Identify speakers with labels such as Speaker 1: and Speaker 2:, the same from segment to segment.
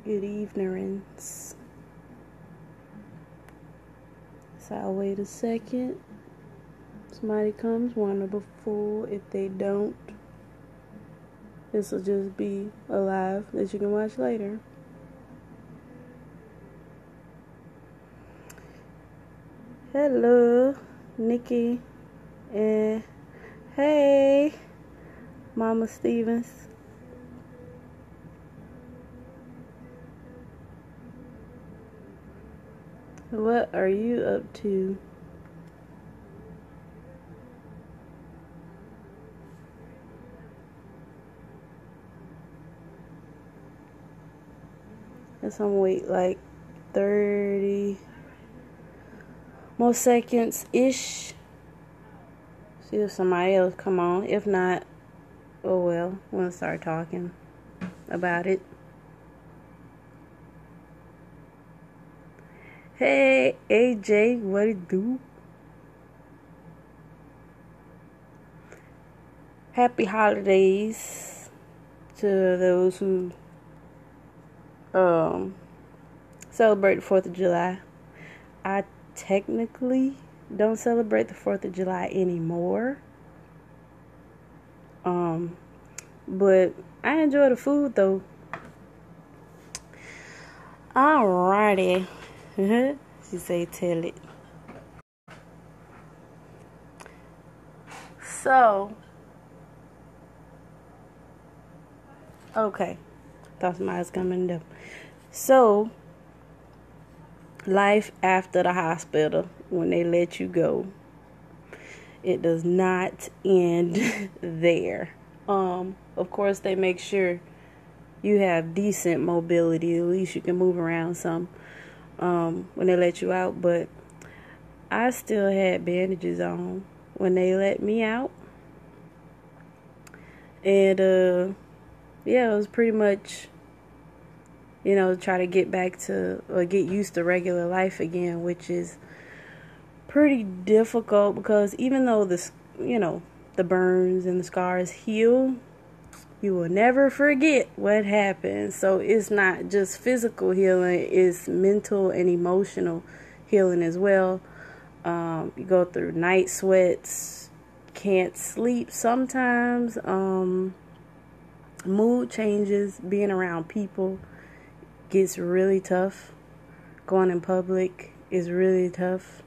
Speaker 1: Good evenings. So I'll wait a second. Somebody comes, wonderful. If they don't, this will just be a live that you can watch later. Hello, Nikki. And hey, Mama Stevens. What are you up to? Guess I'm wait like 30 more seconds-ish. See if somebody else come on. If not, oh well, we'll start talking about it. Hey, AJ, what it do? Happy holidays to those who celebrate the 4th of July. I technically don't celebrate the 4th of July anymore. But I enjoy the food though. Alrighty. She say tell it. So, okay. Thought somebody was coming up. So, life after the hospital, when they let you go, it does not end there. Of course, they make sure you have decent mobility. At least you can move around some when they let you out. But I still had bandages on when they let me out. And, yeah, it was pretty much, try to get back to, or get used to regular life again, which is pretty difficult because even though the burns and the scars heal, you will never forget what happened. So it's not just physical healing, it's mental and emotional healing as well. You go through night sweats, can't sleep sometimes, mood changes, being around people gets really tough. Going in public is really tough.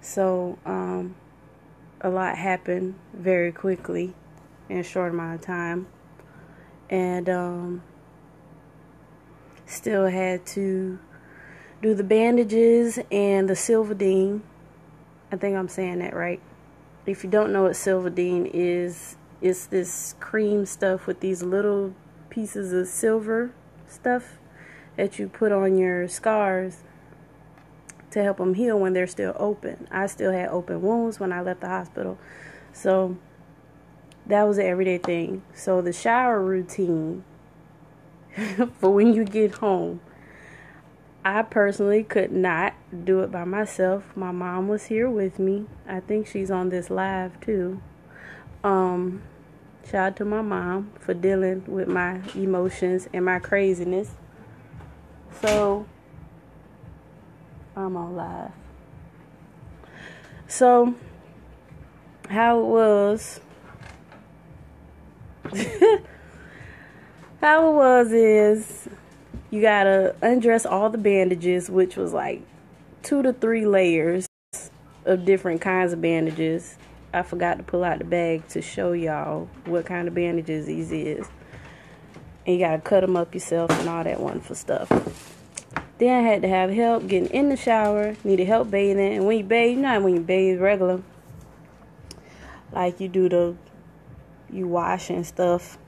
Speaker 1: So, a lot happened very quickly in a short amount of time. And, still had to do the bandages and the Silvadene. I think I'm saying that right. If you don't know what Silvadene is, it's this cream stuff with these little pieces of silver stuff that you put on your scars to help them heal when they're still open. I still had open wounds when I left the hospital. So that was an everyday thing. So the shower routine for when you get home, I personally could not do it by myself. My mom was here with me. I think she's on this live too. Shout out to my mom for dealing with my emotions and my craziness. So, I'm on live. So, how it was is you gotta undress all the bandages, which was like 2 to 3 layers of different kinds of bandages. I forgot to pull out the bag to show y'all what kind of bandages these is. And you gotta cut them up yourself and all that wonderful stuff. Then I had to have help getting in the shower. Needed help bathing. And when you bathe, when you bathe regular, like you wash and stuff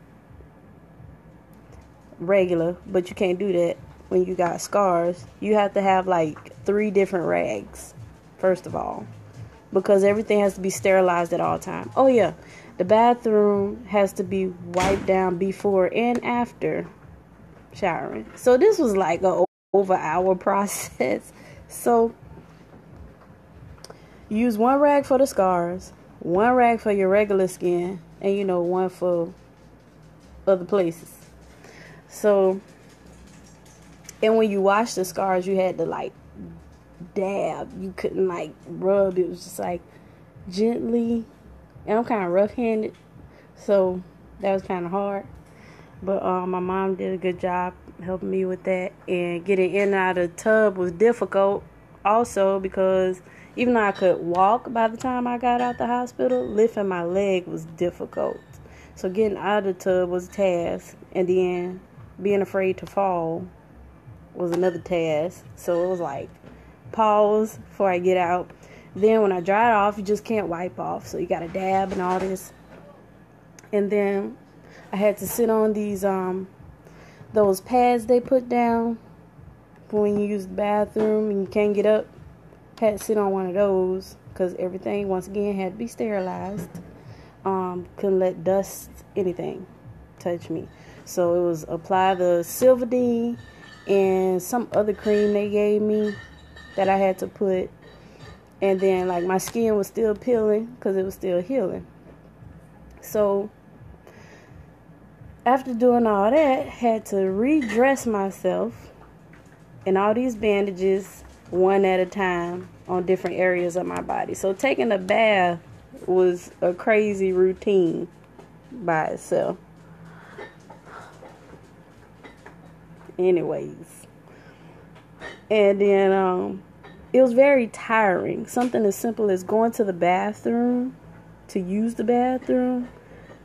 Speaker 1: regular, but you can't do that when you got scars. You have to have like 3 different rags, first of all, because everything has to be sterilized at all times. Oh yeah, the bathroom has to be wiped down before and after showering. So this was like a over hour process. So use one rag for the scars, one rag for your regular skin, and one for other places. So, and when you wash the scars, you had to like dab. You couldn't like rub. It was just like gently. And I'm kind of rough-handed, so that was kind of hard. But my mom did a good job helping me with that. And getting in and out of the tub was difficult also, because even though I could walk by the time I got out the hospital, lifting my leg was difficult. So getting out of the tub was a task. And then being afraid to fall was another task. So it was like, pause before I get out. Then when I dry it off, you just can't wipe off. So you got to dab and all this. And then I had to sit on these, those pads they put down for when you use the bathroom and you can't get up. Had to sit on one of those because everything, once again, had to be sterilized. Couldn't let dust, anything, touch me. So it was apply the Silvadene and some other cream they gave me that I had to put. And then, like, my skin was still peeling because it was still healing. So, after doing all that, had to redress myself in all these bandages, one at a time, on different areas of my body. So, taking a bath was a crazy routine by itself. Anyways. And then, it was very tiring. Something as simple as going to the bathroom, to use the bathroom,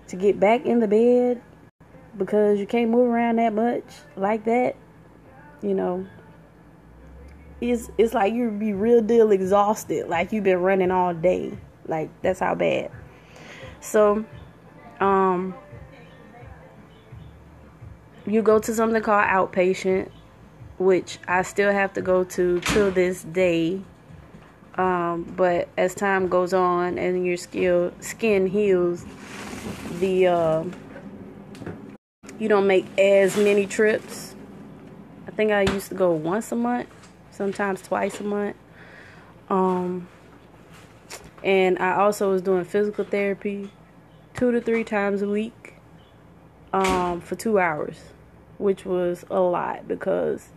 Speaker 1: to get back in the bed, because you can't move around that much like that. It's like you'd be real deal exhausted, like you've been running all day. Like, that's how bad. So, you go to something called outpatient, which I still have to go to till this day. But as time goes on and your skin heals, you don't make as many trips. I think I used to go once a month, sometimes twice a month. And I also was doing physical therapy 2 to 3 times a week, for 2 hours, which was a lot because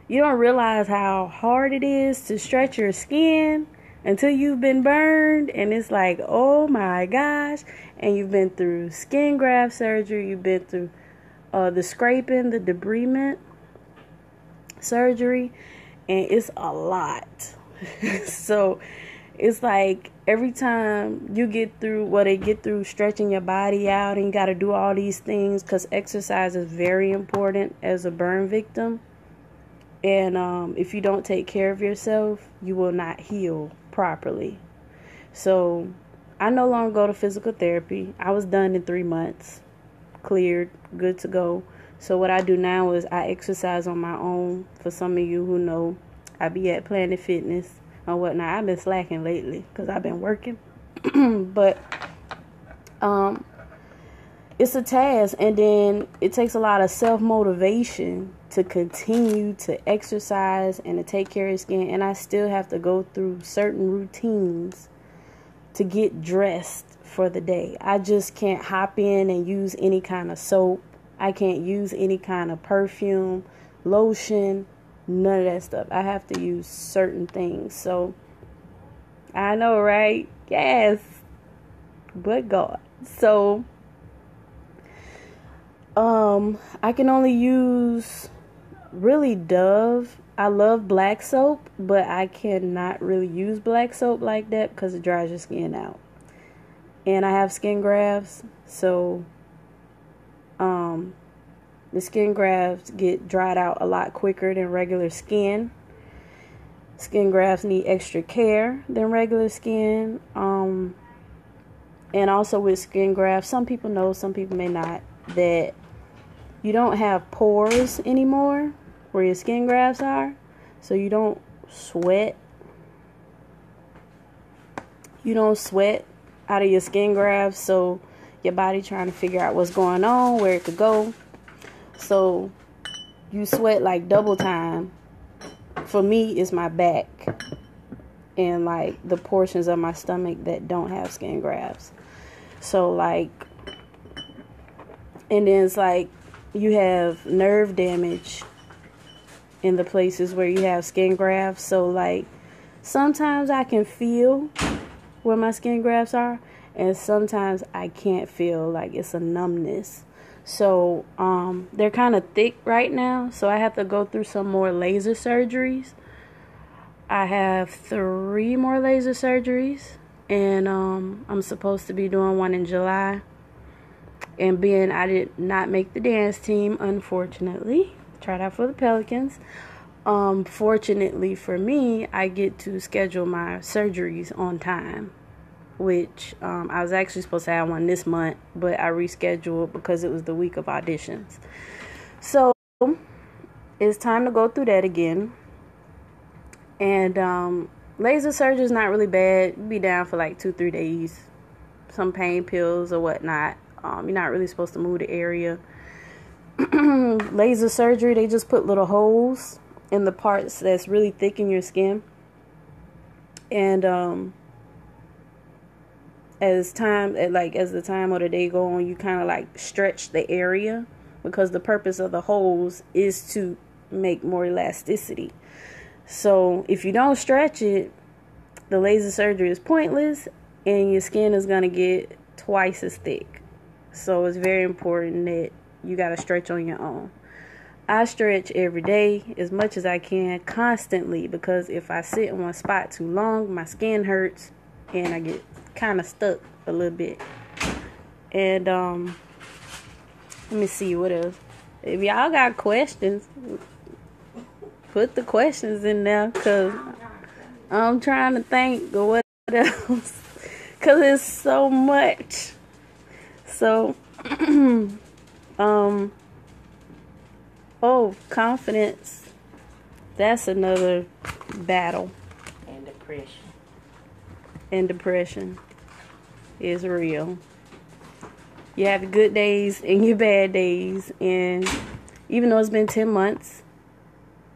Speaker 1: you don't realize how hard it is to stretch your skin until you've been burned. And it's like, oh my gosh. And you've been through skin graft surgery. You've been through the scraping, the debridement surgery. And it's a lot. So it's like every time you get through they get through stretching your body out, and you got to do all these things because exercise is very important as a burn victim. And if you don't take care of yourself, you will not heal properly. So I no longer go to physical therapy. I was done in 3 months, cleared, good to go. So what I do now is I exercise on my own. For some of you who know, I be at Planet Fitness or whatnot. I've been slacking lately because I've been working. But it's a task, and then it takes a lot of self-motivation to continue to exercise and to take care of your skin. And I still have to go through certain routines to get dressed for the day. I just can't hop in and use any kind of soap. I can't use any kind of perfume, lotion, none of that stuff. I have to use certain things. So I know, right? Yes. But God. So I can only use really Dove. I love black soap, but I cannot really use black soap like that because it dries your skin out. And I have skin grafts, so the skin grafts get dried out a lot quicker than regular skin. Skin grafts need extra care than regular skin. And also with skin grafts, some people know, some people may not, that you don't have pores anymore where your skin grafts are. So you don't sweat. You don't sweat out of your skin grafts. So your body trying to figure out what's going on, where it could go. So you sweat like double time. For me, it's my back. and like the portions of my stomach that don't have skin grafts. So like, and then it's like you have nerve damage in the places where you have skin grafts. So like sometimes I can feel where my skin grafts are, and sometimes I can't feel, like it's a numbness. So they're kind of thick right now, so I have to go through some more laser surgeries. I have 3 more laser surgeries, and I'm supposed to be doing one in July. And being I did not make the dance team, unfortunately, tried out for the Pelicans. Fortunately for me, I get to schedule my surgeries on time, which I was actually supposed to have one this month, but I rescheduled because it was the week of auditions. So it's time to go through that again. And laser surgery is not really bad. Be down for like 2-3 days, some pain pills or whatnot. You're not really supposed to move the area. Laser surgery, they just put little holes in the parts that's really thick in your skin. And as the time of the day go on, you kind of like stretch the area, because the purpose of the holes is to make more elasticity. So if you don't stretch it, the laser surgery is pointless, and your skin is going to get twice as thick. So it's very important that you got to stretch on your own. I stretch every day as much as I can, constantly, because if I sit in one spot too long, my skin hurts and I get kind of stuck a little bit. And let me see what else. If y'all got questions, put the questions in there, because I'm trying to think of what else, because it's so much. So confidence, that's another battle. And depression is real. You have your good days and your bad days, and even though it's been 10 months,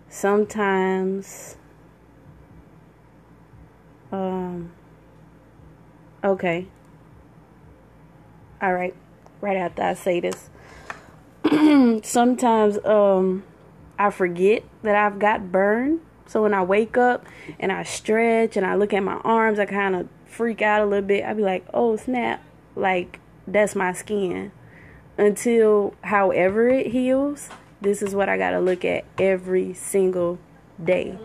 Speaker 1: sometimes okay. All right. Right after I say this, sometimes I forget that I've got burned. So when I wake up and I stretch and I look at my arms, I kind of freak out a little bit. I be like, oh snap, like that's my skin. Until however it heals, this is what I got to look at every single day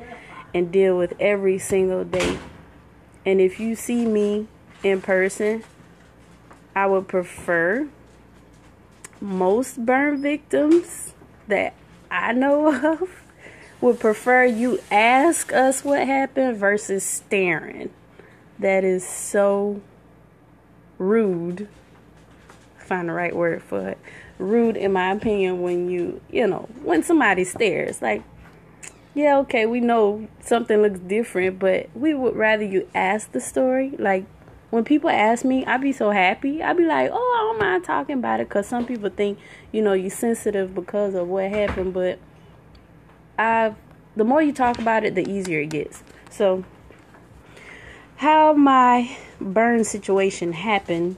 Speaker 1: and deal with every single day. And if you see me in person, I would prefer, most burn victims that I know of would prefer you ask us what happened versus staring. That is so rude. Find the right word for it. Rude, in my opinion, when when somebody stares. Like, yeah, okay, we know something looks different, but we would rather you ask the story. Like, when people ask me, I be so happy. I be like, oh, I don't mind talking about it, because some people think, you're sensitive because of what happened. But the more you talk about it, the easier it gets. So, how my burn situation happened,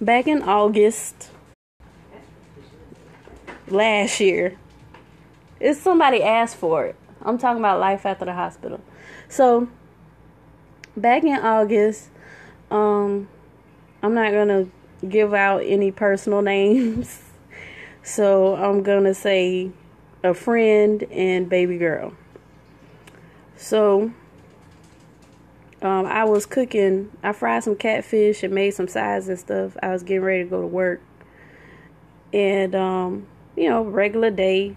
Speaker 1: back in August last year, if somebody asked for it. I'm talking about life after the hospital. So, back in August, I'm not going to give out any personal names. So, I'm going to say a friend and baby girl. So, I was cooking. I fried some catfish and made some sides and stuff. I was getting ready to go to work. And, regular day.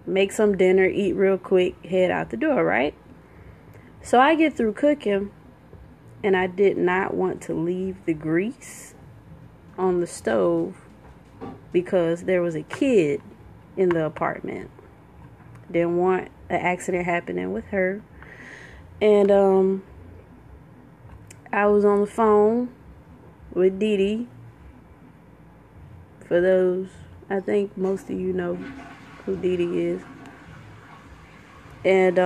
Speaker 1: Make some dinner, eat real quick, head out the door, right? So I get through cooking, and I did not want to leave the grease on the stove because there was a kid in the apartment. Didn't want an accident happening with her. And I was on the phone with Dee Dee. For those, I think most of you know who Dee Dee is. And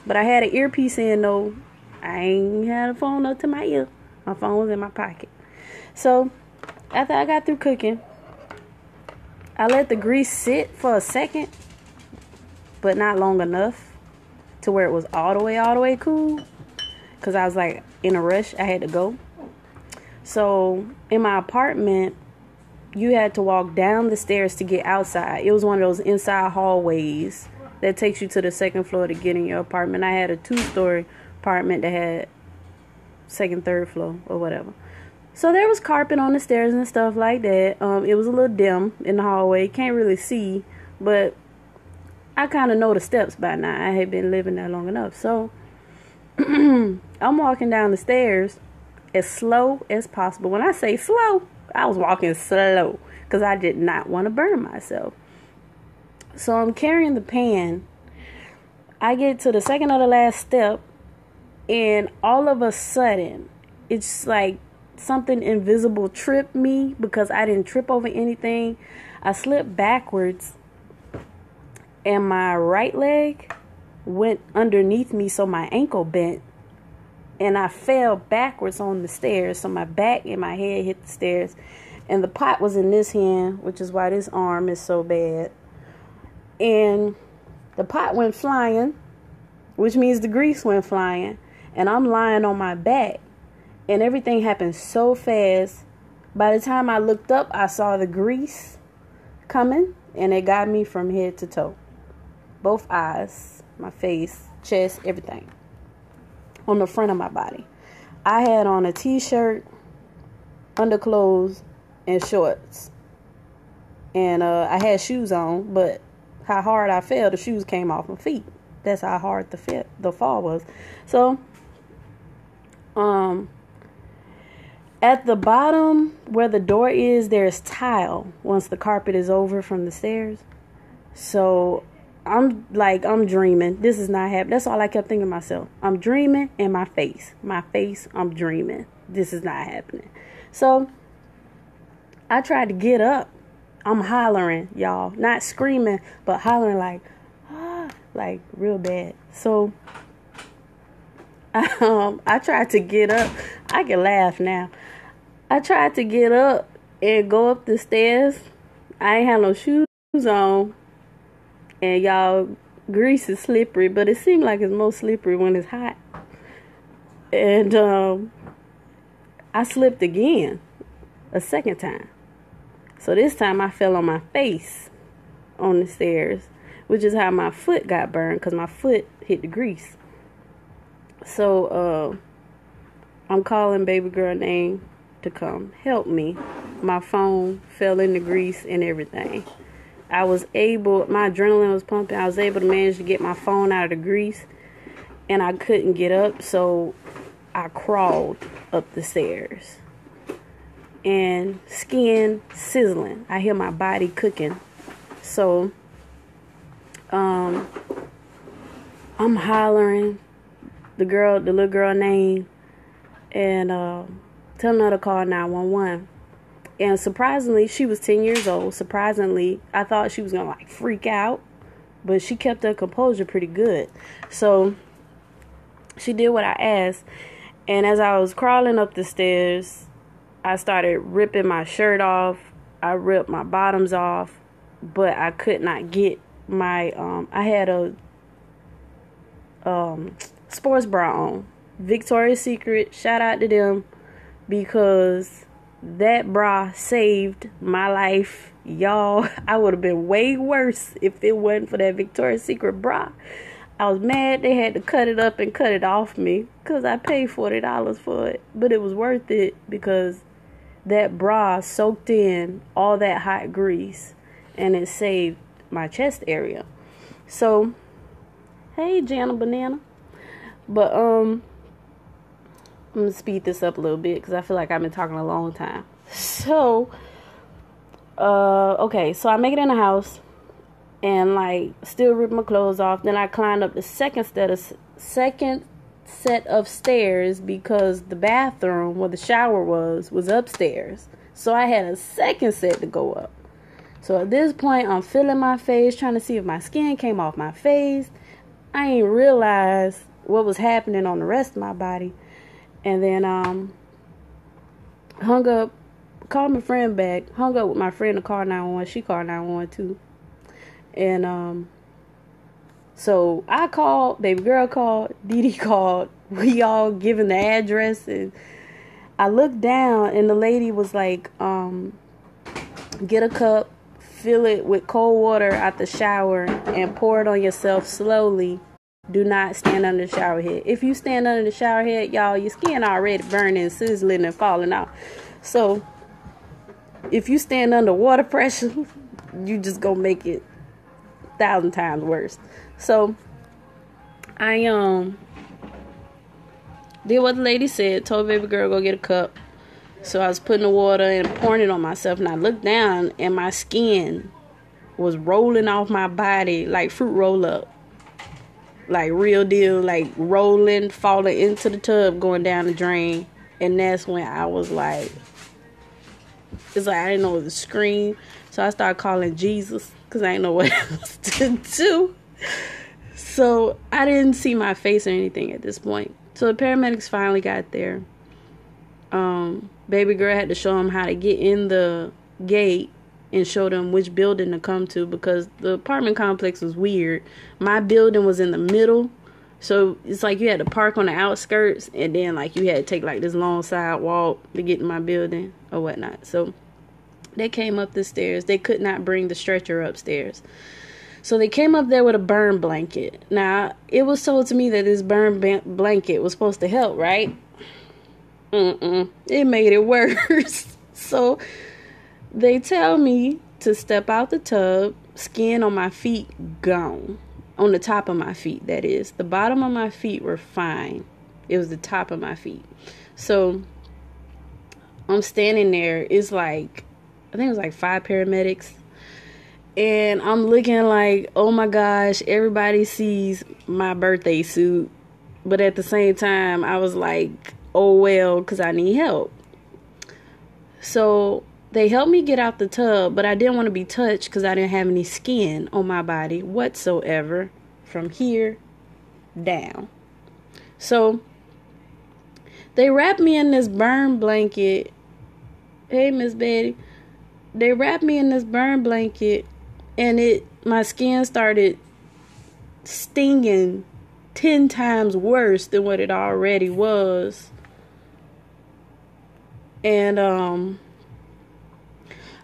Speaker 1: But I had an earpiece in though. I ain't had a phone up to my ear. My phone was in my pocket. So after I got through cooking, I let the grease sit for a second, but not long enough to where it was all the way cool. Because I was like in a rush. I had to go. So in my apartment, you had to walk down the stairs to get outside. It was one of those inside hallways that takes you to the second floor to get in your apartment. I had a 2-story apartment that had second, third floor or whatever. So there was carpet on the stairs and stuff like that. It was a little dim in the hallway. Can't really see, but I kind of know the steps by now. I had been living there long enough. So I'm walking down the stairs as slow as possible. When I say slow, I was walking slow because I did not want to burn myself. So I'm carrying the pan. I get to the second or the last step, and all of a sudden, it's like something invisible tripped me because I didn't trip over anything. I slipped backwards, and my right leg went underneath me, so my ankle bent, and I fell backwards on the stairs. So my back and my head hit the stairs, and the pot was in this hand, which is why this arm is so bad. And the pot went flying, which means the grease went flying, and I'm lying on my back, and everything happened so fast. By the time I looked up, I saw the grease coming, and it got me from head to toe. Both eyes, my face, chest, everything. On the front of my body. I had on a t-shirt, underclothes, and shorts. And I had shoes on, but how hard I fell, the shoes came off my feet. That's how hard the fall was. So, at the bottom where the door is, there's tile once the carpet is over from the stairs. So I'm dreaming. This is not happening. That's all I kept thinking to myself. I'm dreaming, and my face, I'm dreaming. This is not happening. So I tried to get up. I'm hollering, y'all. Not screaming, but hollering like real bad. So I tried to get up. I can laugh now. I tried to get up and go up the stairs. I ain't have no shoes on. And y'all, grease is slippery, but it seemed like it's more slippery when it's hot. And I slipped again, a second time. So this time I fell on my face on the stairs, which is how my foot got burned, because my foot hit the grease. So I'm calling baby girl name to come help me. My phone fell in the grease and everything. I was able, my adrenaline was pumping. I was able to manage to get my phone out of the grease, and I couldn't get up, so I crawled up the stairs. And skin sizzling. I hear my body cooking. So I'm hollering the little girl name, and telling her to call 911. And surprisingly, she was 10 years old. Surprisingly, I thought she was gonna freak out, but she kept her composure pretty good. So she did what I asked, and as I was crawling up the stairs, I started ripping my shirt off. I ripped my bottoms off, but I could not get my, I had a sports bra on. Victoria's Secret, shout out to them, because that bra saved my life. Y'all, I would have been way worse if it wasn't for that Victoria's Secret bra. I was mad they had to cut it up and cut it off me, because I paid $40 for it. But it was worth it, because that bra soaked in all that hot grease, and it saved my chest area. So, hey, Jana Banana. But, I'm going to speed this up a little bit, because I feel like I've been talking a long time. So, okay, so I make it in the house, and, still rip my clothes off. Then I climbed up the second set of stairs, because the bathroom where the shower was upstairs. So I had a second set to go up. So at this point, I'm feeling my face, trying to see if my skin came off my face. I ain't realize what was happening on the rest of my body. And then hung up, called my friend back, hung up with my friend to call 911. She called 911 too. And so I called, baby girl called, Dee Dee called, we all given the address, and I looked down and the lady was like, get a cup, fill it with cold water out the shower, and pour it on yourself slowly. Do not stand under the shower head. If you stand under the shower head, y'all, your skin already burning, sizzling, and falling out. So if you stand under water pressure, you just gonna make it 1,000 times worse. So I did what the lady said, told baby girl go get a cup. So I was putting the water and pouring it on myself, and I looked down and my skin was rolling off my body like fruit roll up. Like real deal, like rolling, falling into the tub, going down the drain. And that's when I was like, it's like I didn't know what to scream. So I started calling Jesus because I didn't know what else to do. So I didn't see my face or anything at this point. So the paramedics finally got there. Baby girl had to show them how to get in the gate and show them which building to come to, because the apartment complex was weird. My building was in the middle, so it's like you had to park on the outskirts, and then like you had to take like this long sidewalk to get to my building or whatnot. So they came up the stairs. They could not bring the stretcher upstairs, so they came up there with a burn blanket. Now it was told to me that this burn blanket was supposed to help, right? It made it worse. So they tell me to step out the tub, skin on my feet gone. On the top of my feet, that is. The bottom of my feet were fine. It was the top of my feet. So I'm standing there. It's like, I think it was like 5 paramedics. And I'm looking like, oh my gosh, everybody sees my birthday suit. But at the same time, I was like, oh well, because I need help. So they helped me get out the tub, but I didn't want to be touched because I didn't have any skin on my body whatsoever from here down. So they wrapped me in this burn blanket. Hey, Miss Betty. They wrapped me in this burn blanket, and my skin started stinging 10 times worse than what it already was. And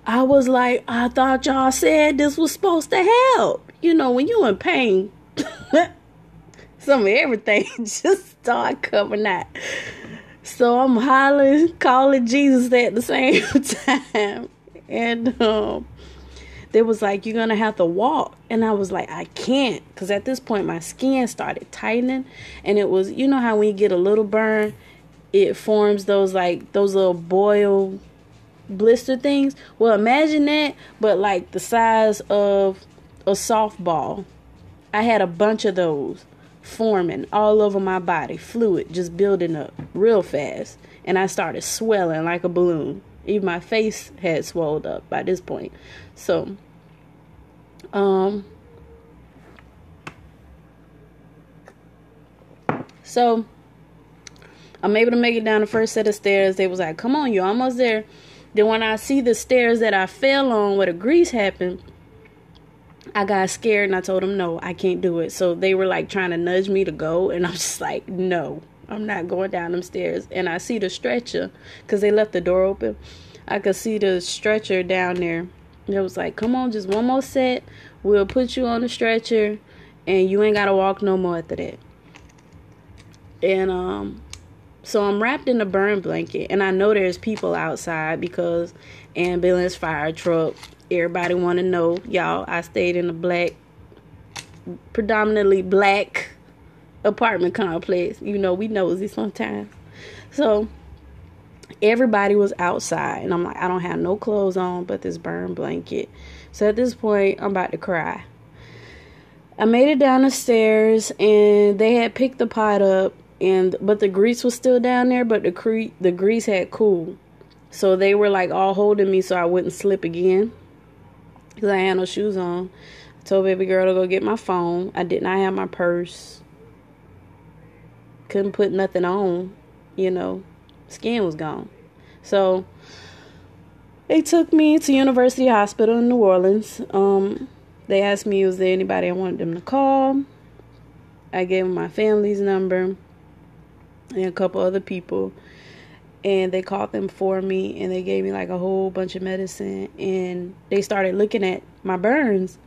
Speaker 1: I was like, I thought y'all said this was supposed to help. You know, when you in pain, some of everything just start coming out. So I'm hollering, calling Jesus at the same time. And they was like, you're going to have to walk. And I was like, I can't. Because at this point, my skin started tightening. And it was, you know how when you get a little burn, it forms those little boil blister things. Well, imagine that, but like the size of a softball. I had a bunch of those forming all over my body, fluid just building up real fast, and I started swelling like a balloon. Even my face had swelled up by this point. So I'm able to make it down the first set of stairs. They was like, come on, you're almost there. Then when I see the stairs that I fell on where the grease happened, I got scared and I told them, no, I can't do it. So they were like trying to nudge me to go. And I'm just like, no, I'm not going down them stairs. And I see the stretcher because they left the door open. I could see the stretcher down there. And it was like, come on, just one more set. We'll put you on the stretcher and you ain't got to walk no more after that. And, so I'm wrapped in a burn blanket, and I know there's people outside because ambulance, fire truck, everybody want to know. Y'all, I stayed in a predominantly black apartment complex. You know, we nosy sometimes. So everybody was outside, and I'm like, I don't have no clothes on but this burn blanket. So at this point, I'm about to cry. I made it down the stairs, and they had picked the pot up. But the grease was still down there, but the grease had cooled. So they were like all holding me so I wouldn't slip again because I had no shoes on. I Told baby girl to go get my phone. I did not have my purse. Couldn't put nothing on, skin was gone. So they took me to University Hospital in New Orleans. They asked me, was there anybody I wanted them to call? I gave them my family's number and a couple other people. And they called them for me, and they gave me like a whole bunch of medicine. And they started looking at my burns.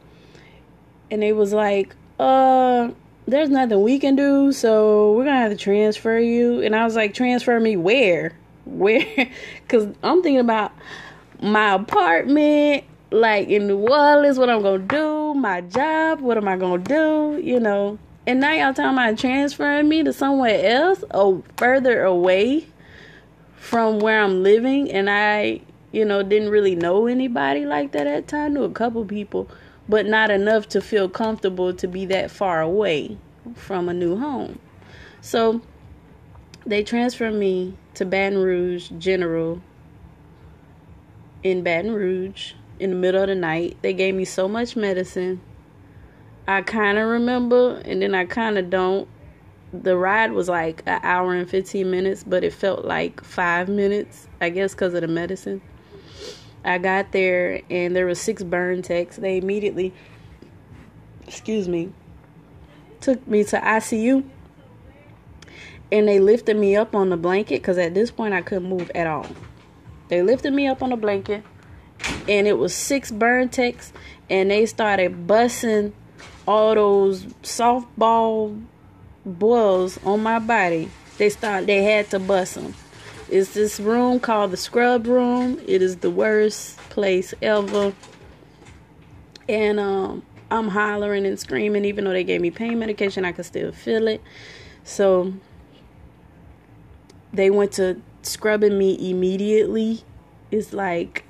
Speaker 1: And they was like, there's nothing we can do, so we're going to have to transfer you. And I was like, transfer me where? Where? Because I'm thinking about my apartment, like in New Orleans, what I'm going to do, my job, what am I going to do, And now y'all talking about transferring me to somewhere else, or further away from where I'm living. And I, didn't really know anybody like that at the time. I knew a couple people, but not enough to feel comfortable to be that far away from a new home. So they transferred me to Baton Rouge General in Baton Rouge in the middle of the night. They gave me so much medicine. I kind of remember, and then I kind of don't. The ride was like an hour and 15 minutes, but it felt like 5 minutes, I guess because of the medicine. I got there, and there were 6 burn techs. They immediately, took me to ICU, and they lifted me up on the blanket, because at this point I couldn't move at all. They lifted me up on the blanket, and it was 6 burn techs, and they started busting all those softball boils on my body. They had to bust them. It's this room called the scrub room. It is the worst place ever. And I'm hollering and screaming. Even though they gave me pain medication, I could still feel it. So they went to scrubbing me immediately. It's like,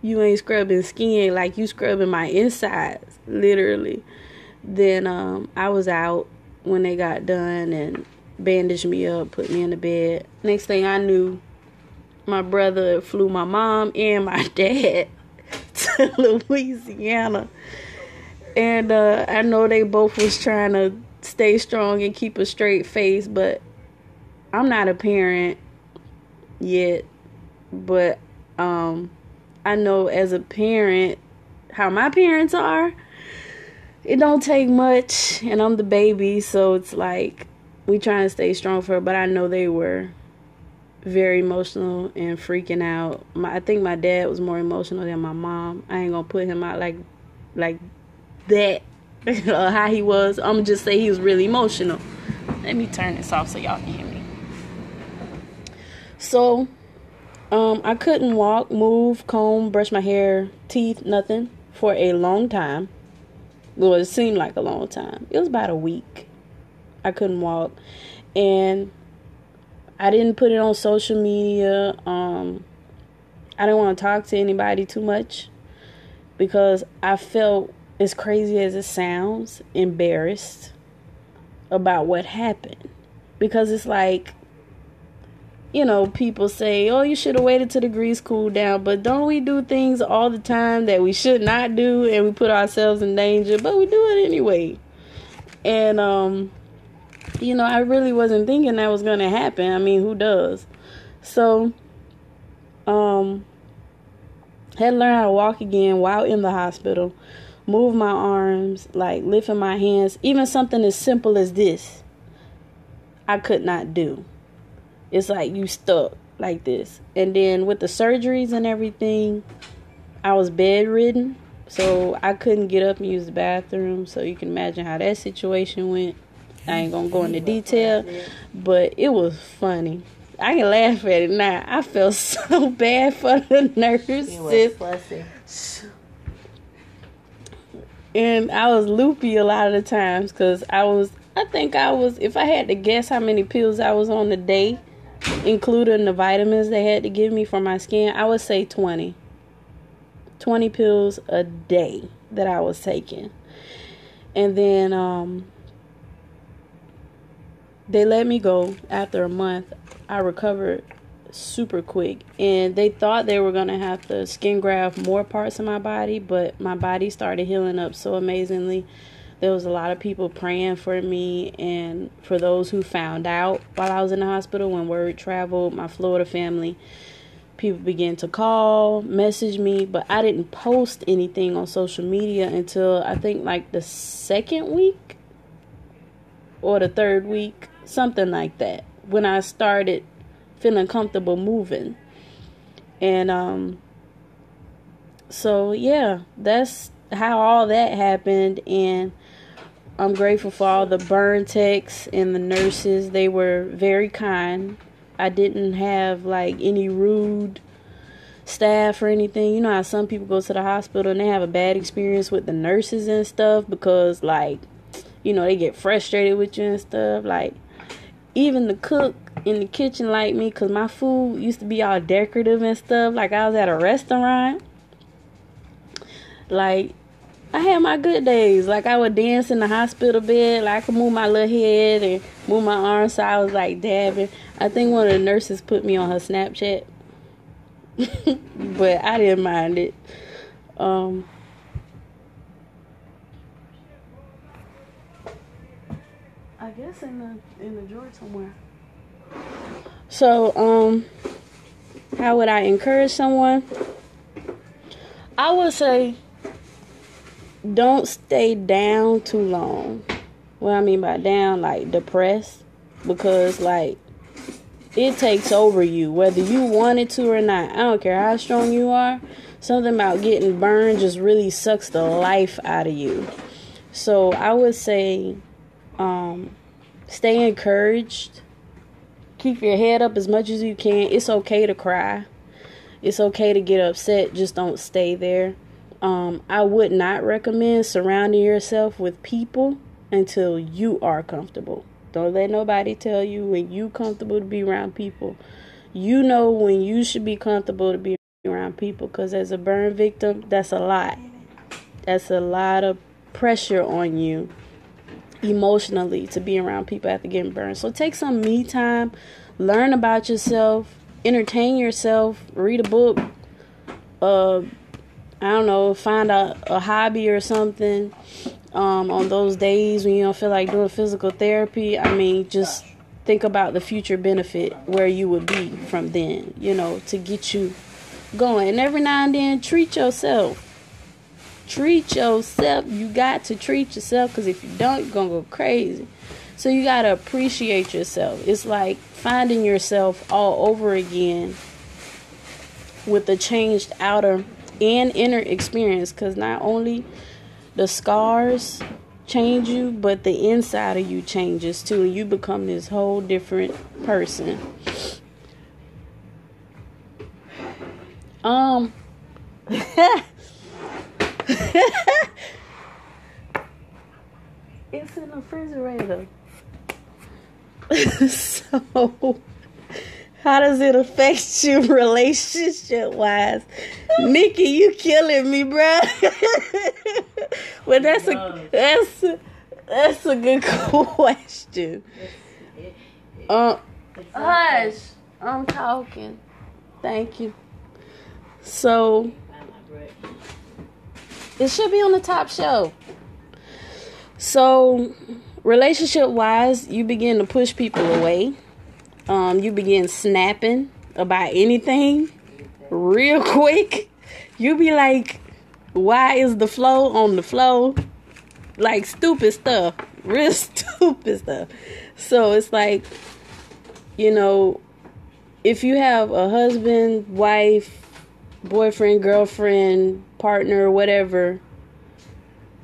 Speaker 1: you ain't scrubbing skin, like you scrubbing my insides, literally. Then I was out when they got done and bandaged me up, put me in the bed. Next thing I knew, my brother flew my mom and my dad to Louisiana. And I know they both was trying to stay strong and keep a straight face, but I'm not a parent yet. But I know as a parent how my parents are. It don't take much, and I'm the baby, so it's like we trying to stay strong for her. But I know they were very emotional and freaking out. I think my dad was more emotional than my mom. I ain't gonna put him out like that, how he was. I'm gonna just say he was really emotional. Let me turn this off so y'all can hear me. So I couldn't walk, move, comb, brush my hair, teeth, nothing for a long time. Well, it seemed like a long time. It was about a week. I couldn't walk. And I didn't put it on social media. I didn't want to talk to anybody too much, because I felt, as crazy as it sounds, embarrassed about what happened. Because it's like, people say, oh, you should have waited till the grease cooled down. But don't we do things all the time that we should not do, and we put ourselves in danger, but we do it anyway? And, I really wasn't thinking that was going to happen. I mean, who does? So, had to learn how to walk again while in the hospital, move my arms, like lifting my hands. Even something as simple as this, I could not do. It's like you stuck like this. And then with the surgeries and everything, I was bedridden. So I couldn't get up and use the bathroom. So you can imagine how that situation went. I ain't going to go into detail. But it was funny. I can laugh at it now. I felt so bad for the nurses.
Speaker 2: It was fussy.
Speaker 1: And I was loopy a lot of the times, because I think I was, if I had to guess how many pills I was on a day, including the vitamins they had to give me for my skin, I would say 20 pills a day that I was taking. And then they let me go after a month. I recovered super quick. And they thought they were going to have to skin graft more parts of my body, but my body started healing up so amazingly. There was a lot of people praying for me, and for those who found out while I was in the hospital, when word traveled, my Florida family, people began to call, message me, but I didn't post anything on social media until I think like the second week or the third week, something like that, when I started feeling comfortable moving. And so yeah, that's how all that happened. And I'm grateful for all the burn techs and the nurses. They were very kind. I didn't have like any rude staff or anything. You know how some people go to the hospital and they have a bad experience with the nurses and stuff because, like, you know, they get frustrated with you and stuff. Like, even the cook in the kitchen liked me because my food used to be all decorative and stuff. Like, I was at a restaurant. Like, I had my good days. Like, I would dance in the hospital bed. Like, I could move my little head and move my arms, so I was like dabbing. I think one of the nurses put me on her Snapchat. But I didn't mind it. I guess in the drawer somewhere. So, how would I encourage someone? I would say, don't stay down too long. What I mean by down, like depressed, because like it takes over you, whether you want it to or not. I don't care how strong you are. Something about getting burned just really sucks the life out of you. So I would say, stay encouraged. Keep your head up as much as you can. It's okay to cry. It's okay to get upset. Just don't stay there. I would not recommend surrounding yourself with people until you are comfortable. Don't let nobody tell you when you comfortable to be around people. You know when you should be comfortable to be around people, because as a burn victim, that's a lot. That's a lot of pressure on you emotionally to be around people after getting burned. So take some me time, learn about yourself, entertain yourself, read a book, I don't know, find a hobby or something. On those days when you don't feel like doing physical therapy, I mean, just think about the future benefit where you would be from then, you know, to get you going. And every now and then, treat yourself. Treat yourself. You got to treat yourself, because if you don't, you're going to go crazy. So you got to appreciate yourself. It's like finding yourself all over again with a changed outer and inner experience, because not only the scars change you, but the inside of you changes too, and you become this whole different person. It's in the refrigerator. So how does it affect you relationship-wise? Nikki, you killing me, bro. Well, that's a good question. Hush, I'm talking. Thank you. So, it should be on the top shelf. So, relationship-wise, you begin to push people away. You begin snapping about anything real quick. You be like, why is the flow on the flow? Like stupid stuff. Real stupid stuff. So it's like, you know, if you have a husband, wife, boyfriend, girlfriend, partner, whatever,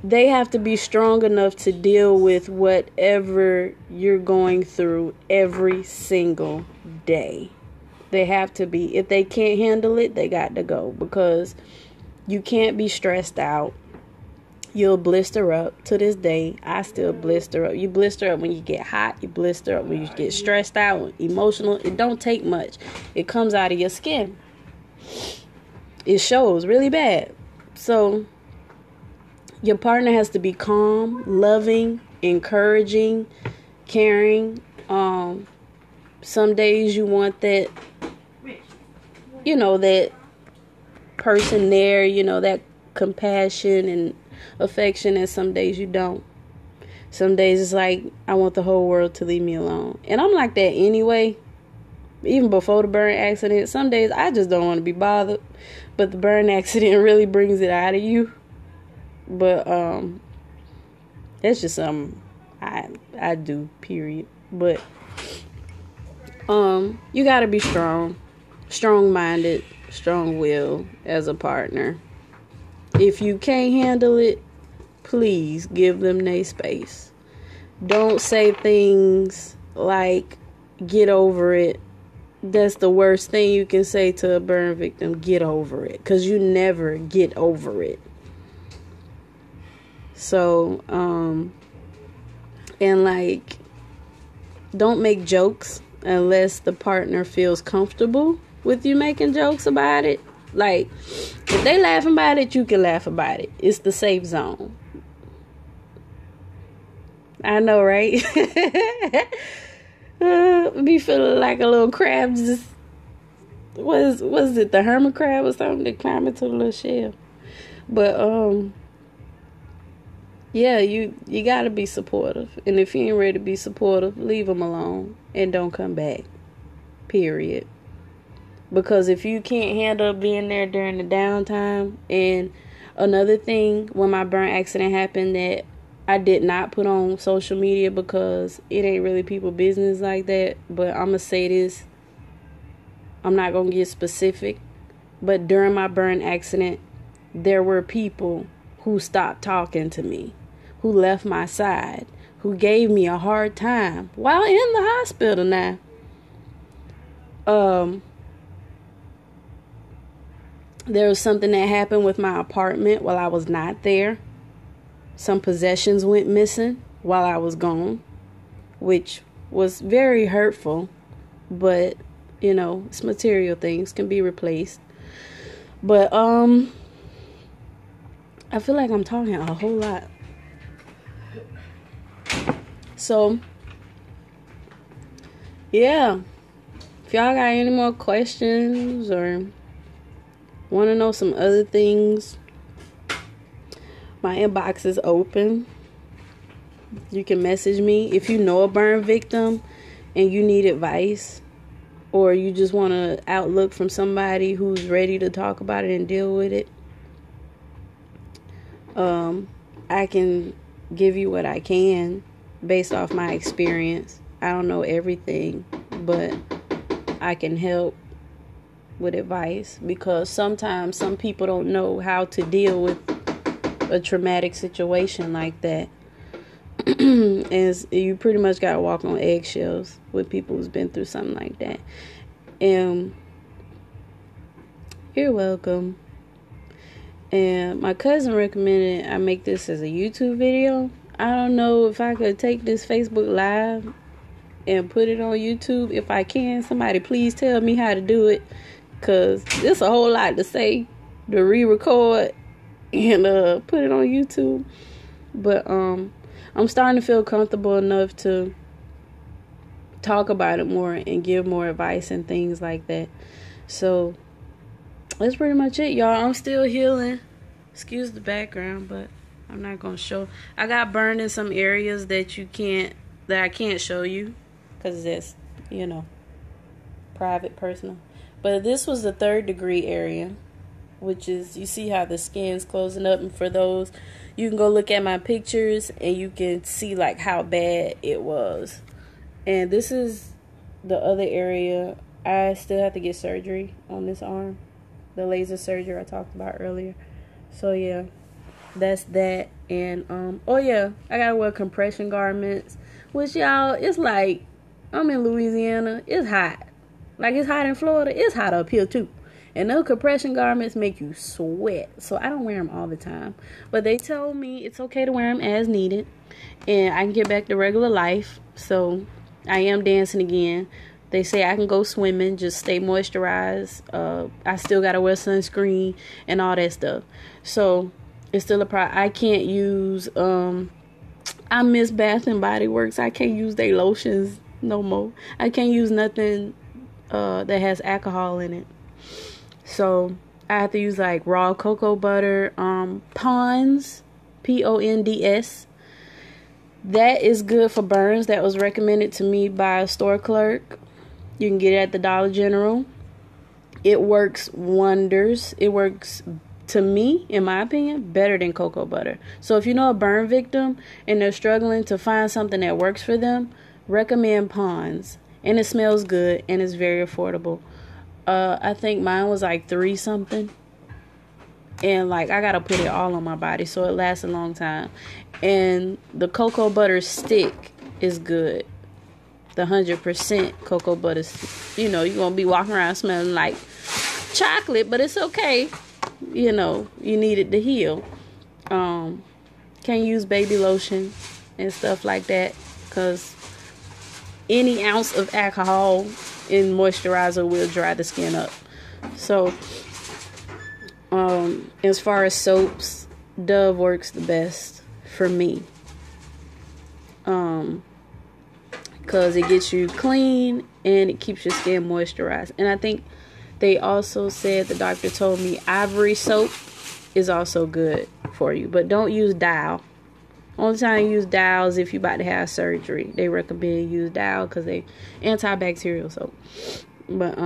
Speaker 1: they have to be strong enough to deal with whatever you're going through every single day. They have to be. If they can't handle it, they got to go, because you can't be stressed out. You'll blister up. To this day, I still blister up. You blister up when you get hot. You blister up when you get stressed out, emotional. It don't take much. It comes out of your skin. It shows really bad. So your partner has to be calm, loving, encouraging, caring. Some days you want that that person there, that compassion and affection, and some days you don't. Some days it's like, I want the whole world to leave me alone. And I'm like that anyway. Even before the burn accident, some days I just don't want to be bothered. But the burn accident really brings it out of you. But that's just something I do, period. But you gotta be strong-minded, strong-willed as a partner. If you can't handle it, please give them their space. Don't say things like, get over it. That's the worst thing you can say to a burn victim. Get over it. Because you never get over it. So, and like, don't make jokes unless the partner feels comfortable with you making jokes about it. Like, if they laughing about it, you can laugh about it. It's the safe zone. I know, right? Be feeling like a little crab. Just was it the hermit crab or something that climbed into the little shell? But yeah, you gotta be supportive. And if you ain't ready to be supportive, leave them alone and don't come back. Period. Because if you can't handle being there during the downtime, and another thing, when my burn accident happened, that I did not put on social media because it ain't really people business like that. But I'm going to say this. I'm not going to get specific. But during my burn accident, there were people who stopped talking to me, who left my side, who gave me a hard time while in the hospital now. There was something that happened with my apartment while I was not there. Some possessions went missing while I was gone, which was very hurtful. But, it's material things, can be replaced. But, I feel like I'm talking a whole lot. So, yeah. If y'all got any more questions or want to know some other things, my inbox is open. You can message me. If you know a burn victim and you need advice, or you just want an outlook from somebody who's ready to talk about it and deal with it, I can give you what I can based off my experience. I don't know everything, but I can help with advice, because sometimes some people don't know how to deal with a traumatic situation like that. And you pretty much gotta walk on eggshells with people who's been through something like that. And you're welcome. And my cousin recommended I make this as a YouTube video. I don't know if I could take this Facebook Live and put it on YouTube. If I can, somebody please tell me how to do it, because it's a whole lot to say, to re-record and put it on YouTube. But I'm starting to feel comfortable enough to talk about it more and give more advice and things like that. So that's pretty much it, y'all. I'm still healing. Excuse the background, but I'm not gonna show. I got burned in some areas that I can't show you, because that's, private, personal. But this was the 3rd degree area, which is, you see how the skin's closing up. And for those, you can go look at my pictures and you can see like how bad it was. And this is the other area. I still have to get surgery on this arm, the laser surgery I talked about earlier. So yeah, that's that. And I gotta wear compression garments, which, y'all, it's like, I'm in Louisiana, it's hot. Like, it's hot in Florida, it's hot up here too. And those compression garments make you sweat. So I don't wear them all the time. But they told me it's okay to wear them as needed, and I can get back to regular life. So I am dancing again. They say I can go swimming, just stay moisturized. I still got to wear sunscreen and all that stuff. So it's still a problem. I can't use, I miss Bath and Body Works. I can't use their lotions no more. I can't use nothing that has alcohol in it. So I have to use like raw cocoa butter, Pond's, Ponds. That is good for burns. That was recommended to me by a store clerk. You can get it at the Dollar General. It works wonders. It works, to me, in my opinion, better than cocoa butter. So if you know a burn victim and they're struggling to find something that works for them, recommend Pond's. And it smells good and it's very affordable. I think mine was like $3 something. And like I gotta put it all on my body so it lasts a long time. And the cocoa butter stick is good. The 100% cocoa butter, you're gonna be walking around smelling like chocolate, but it's okay. You need it to heal. Can't use baby lotion and stuff like that, because any ounce of alcohol in moisturizer will dry the skin up. So as far as soaps, Dove works the best for me. Because it gets you clean and it keeps your skin moisturized. And I think they also said, the doctor told me, Ivory soap is also good for you. But don't use Dial. Only time you use Dial is if you're about to have surgery. They recommend you use Dial because they antibacterial soap. But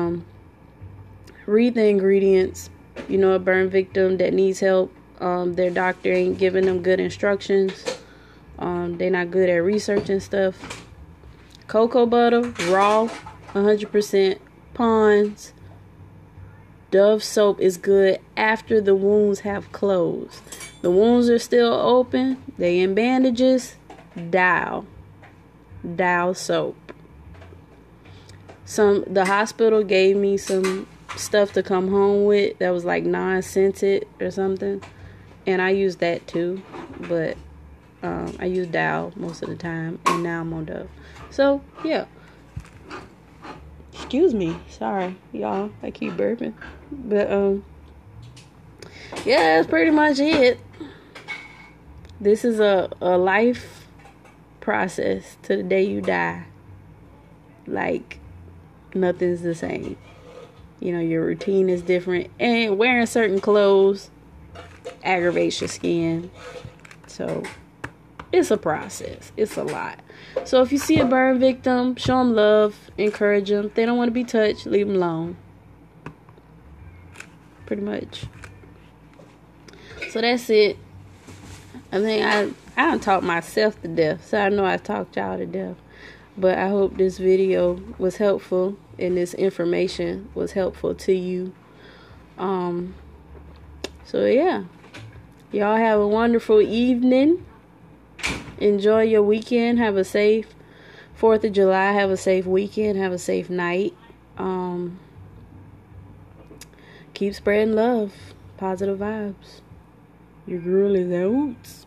Speaker 1: read the ingredients. A burn victim that needs help, their doctor ain't giving them good instructions. They're not good at researching stuff. Cocoa butter, raw, 100%. Pond's. Dove soap is good after the wounds have closed. The wounds are still open. They in bandages. Dial soap. The hospital gave me some stuff to come home with that was like non-scented or something, and I used that too, but I use Dial most of the time, and now I'm on Dove. So yeah, excuse me, sorry y'all, I keep burping, but yeah, that's pretty much it. This is a life process to the day you die. Like nothing's the same. Your routine is different, and wearing certain clothes aggravates your skin. So it's a process. It's a lot. So if you see a burn victim, show them love, encourage them. If they don't want to be touched, leave them alone. Pretty much. So that's it. I think I done talked myself to death, so I know I talked y'all to death. But I hope this video was helpful and this information was helpful to you. So yeah, y'all have a wonderful evening. Enjoy your weekend. Have a safe 4th of July. Have a safe weekend. Have a safe night. Keep spreading love. Positive vibes. Your girl is out.